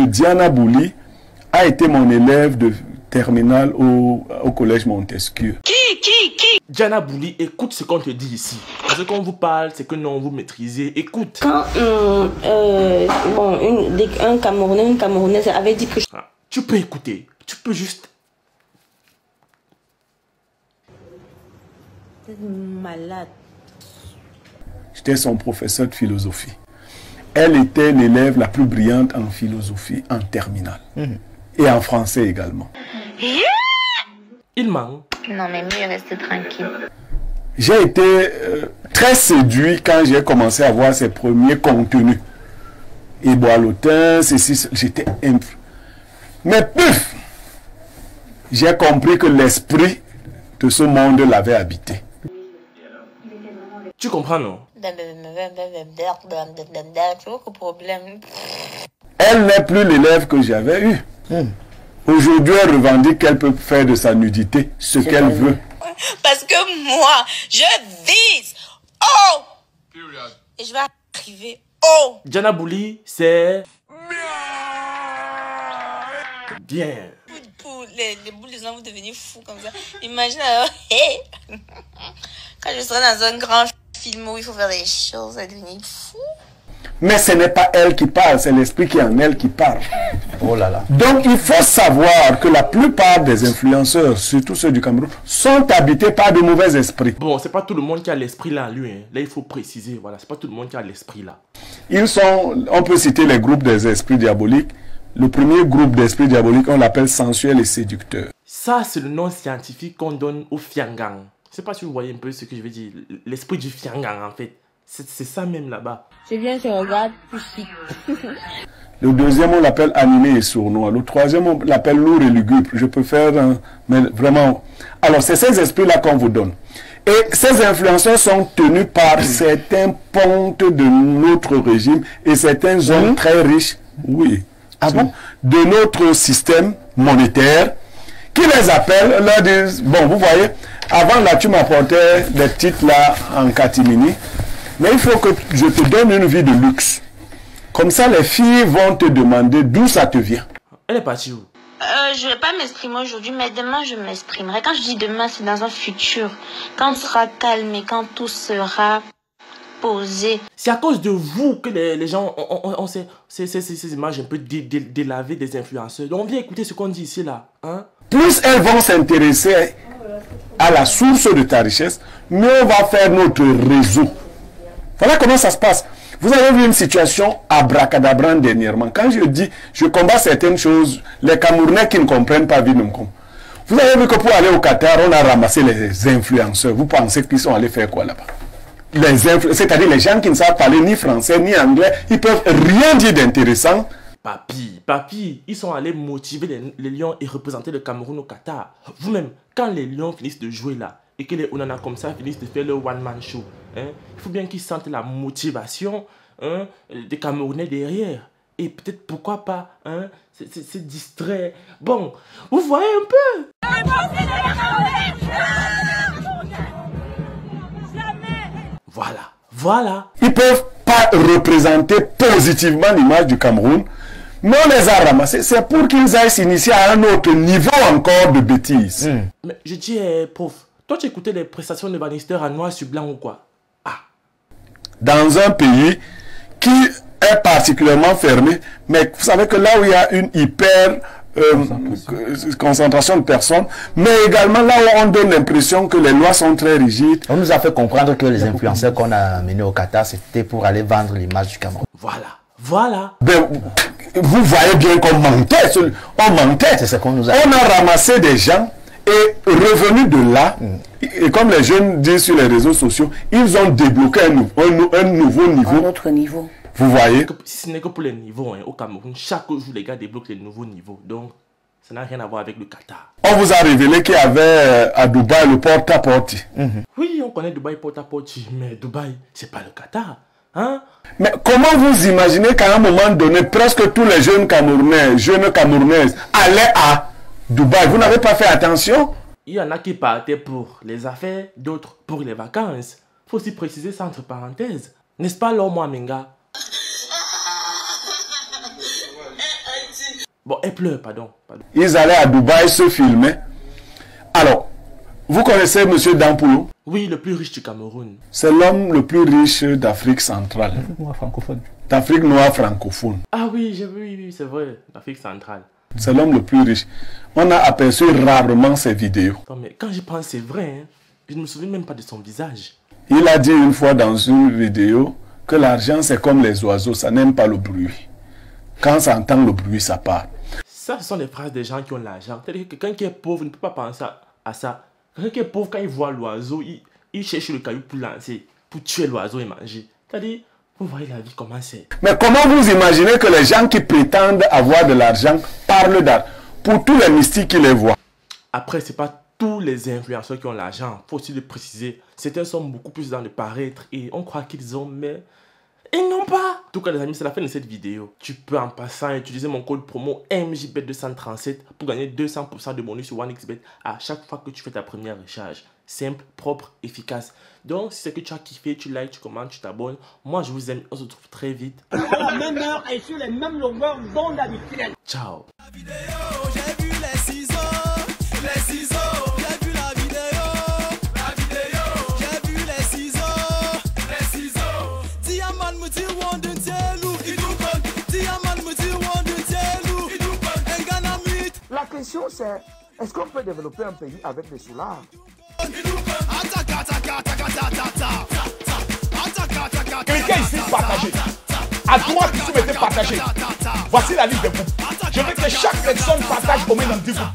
que Diana Bouli a été mon élève de terminale au collège Montesquieu. Qui Diana Bouli, écoute ce qu'on te dit ici. Ce qu'on vous parle, c'est que non, vous maîtrisez. Écoute. Quand un Camerounais, une Camerounaise avait dit que... Tu peux écouter. Tu peux juste... T'es malade. J'étais son professeur de philosophie. Elle était l'élève la plus brillante en philosophie en terminale. Et en français également. Il ment. Non, mais mieux rester tranquille. J'ai été très séduit quand j'ai commencé à voir ses premiers contenus. Et Boileautin, ceci, j'étais... Mais puf, j'ai compris que l'esprit de ce monde l'avait habité. Tu comprends, non? Elle n'est plus l'élève que j'avais eu. Aujourd'hui, elle revendique qu'elle peut faire de sa nudité ce qu'elle veut. Parce que moi, je vise haut. Et je vais arriver haut. Diana Bouli, c'est... bien. Les boules de gens vont devenir fous comme ça. Imagine alors, quand je serai dans un grand film où il faut faire des choses, ça va devenir fou. Mais ce n'est pas elle qui parle, c'est l'esprit qui est en elle qui parle. Oh là là. Donc il faut savoir que la plupart des influenceurs, surtout ceux du Cameroun, sont habités par de mauvais esprits. Bon, c'est pas tout le monde qui a l'esprit là, lui. Hein. Là, il faut préciser, voilà, c'est pas tout le monde qui a l'esprit là. Ils sont, on peut citer les groupes des esprits diaboliques. Le premier groupe d'esprits diaboliques, on l'appelle sensuel et séducteur. Ça, c'est le nom scientifique qu'on donne au Fiangang. Je sais pas si vous voyez un peu ce que je veux dire. L'esprit du Fiangang, en fait. C'est ça même là-bas. C'est bien, je regarde, plus chic. Le deuxième, on l'appelle animé et sournois. Le troisième, on l'appelle lourd et lugubre. Je peux faire, mais vraiment... Alors, c'est ces esprits-là qu'on vous donne. Et ces influenceurs sont tenus par certains pontes de notre régime et certains hommes très riches, oui, de notre système monétaire, qui les appellent, leur disent, bon, vous voyez, avant là, tu m'apportais des titres là en catimini, mais il faut que je te donne une vie de luxe. Comme ça, les filles vont te demander d'où ça te vient. Elle est partie où? Je vais pas m'exprimer aujourd'hui, mais demain je m'exprimerai. Quand je dis demain, c'est dans un futur. Quand ce sera calme et quand tout sera posé. C'est à cause de vous que les gens ont ces images un peu délavées des influenceurs. Donc on vient écouter ce qu'on dit ici là. Hein? Plus elles vont s'intéresser à la source de ta richesse, mieux on va faire notre réseau. Voilà comment ça se passe. Vous avez vu une situation abracadabra dernièrement. Quand je dis, je combats certaines choses, les Camerounais qui ne comprennent pas Vinumcom. Vous avez vu que pour aller au Qatar, on a ramassé les influenceurs. Vous pensez qu'ils sont allés faire quoi là-bas? C'est-à-dire les gens qui ne savent parler ni français ni anglais, ils peuvent rien dire d'intéressant. Papi, ils sont allés motiver les Lions et représenter le Cameroun au Qatar. Vous-même, quand les Lions finissent de jouer là, et que les Onana comme ça finissent de faire leur one-man show, hein, il faut bien qu'ils sentent la motivation des Camerounais derrière. Et peut-être pourquoi pas se distraire. Bon, vous voyez un peu. Voilà. Ils ne peuvent pas représenter positivement l'image du Cameroun. Mais on les a ramassés. C'est pour qu'ils aillent s'initier à un autre niveau encore de bêtises. Mais je dis, prof, toi tu écoutais les prestations de Bannister à noir sur blanc ou quoi? Dans un pays qui est particulièrement fermé, mais vous savez que là où il y a une hyper concentration de personnes, mais également là où on donne l'impression que les lois sont très rigides. On nous a fait comprendre que les influenceurs qu'on a amenés au Qatar, c'était pour aller vendre l'image du Cameroun. Voilà. Ben, vous voyez bien qu'on mentait. On mentait. C'est ce qu'on nous a... On a ramassé des gens et revenu de là, et comme les jeunes disent sur les réseaux sociaux, ils ont débloqué un nouveau niveau. Un autre niveau. Vous voyez? Si ce n'est que pour les niveaux au Cameroun, chaque jour les gars débloquent les nouveaux niveaux. Donc, ça n'a rien à voir avec le Qatar. On vous a révélé qu'il y avait à Dubaï le porte-à-porte. Oui, on connaît Dubaï porte-à-porte, mais Dubaï, c'est pas le Qatar. Hein? Mais comment vous imaginez qu'à un moment donné, presque tous les jeunes Camerounais, jeunes Camerounaises allaient à Dubaï? Vous n'avez pas fait attention? Il y en a qui partaient pour les affaires, d'autres pour les vacances. Faut aussi préciser ça entre parenthèses. N'est-ce pas, l'homme Minga? Bon, elle pleure, pardon. Ils allaient à Dubaï se filmer. Alors, vous connaissez M. Dampoulou? Oui, le plus riche du Cameroun. C'est l'homme le plus riche d'Afrique centrale. D'Afrique noire francophone. Ah oui, j'ai vu, oui, c'est vrai, l'Afrique centrale. C'est l'homme le plus riche. On a aperçu rarement ses vidéos. Non, mais quand j'y pense, c'est vrai. Hein. Je ne me souviens même pas de son visage. Il a dit une fois dans une vidéo que l'argent, c'est comme les oiseaux, ça n'aime pas le bruit. Quand ça entend le bruit, ça part. Ça, ce sont les phrases des gens qui ont l'argent. C'est-à-dire que quelqu'un qui est pauvre ne peut pas penser à ça. Quelqu'un qui est pauvre, quand il voit l'oiseau, il cherche le caillou pour lancer, pour tuer l'oiseau et manger. C'est-à-dire, vous voyez la vie comment c'est. Mais comment vous imaginez que les gens qui prétendent avoir de l'argent parlent d'art pour tous les mystiques qui les voient? Après, ce n'est pas tous les influenceurs qui ont l'argent. Il faut aussi le préciser. Certains sont beaucoup plus dans le paraître et on croit qu'ils ont, mais ils n'ont pas. En tout cas, les amis, c'est la fin de cette vidéo. Tu peux en passant utiliser mon code promo MJBet237 pour gagner 200% de bonus sur 1xBet à chaque fois que tu fais ta première recharge. Simple, propre, efficace. Donc, si c'est que tu as kiffé, tu likes, tu commentes, tu t'abonnes. Moi, je vous aime. On se retrouve très vite. À la même heure et sur les mêmes longueurs d'onde habituelles. Ciao. J'ai vu les ciseaux. Les ciseaux. J'ai vu la vidéo. La vidéo. J'ai vu les ciseaux. Les ciseaux. Diamant me dit one de Tielou. Diamant me dit one de Tielou. La question c'est, est-ce qu'on peut développer un pays avec des soulards? Cliquez ici, partagez. À droite, ici, mettez partager. Voici la liste des groupes. Je veux que chaque personne partage au moins dans 10 groupes.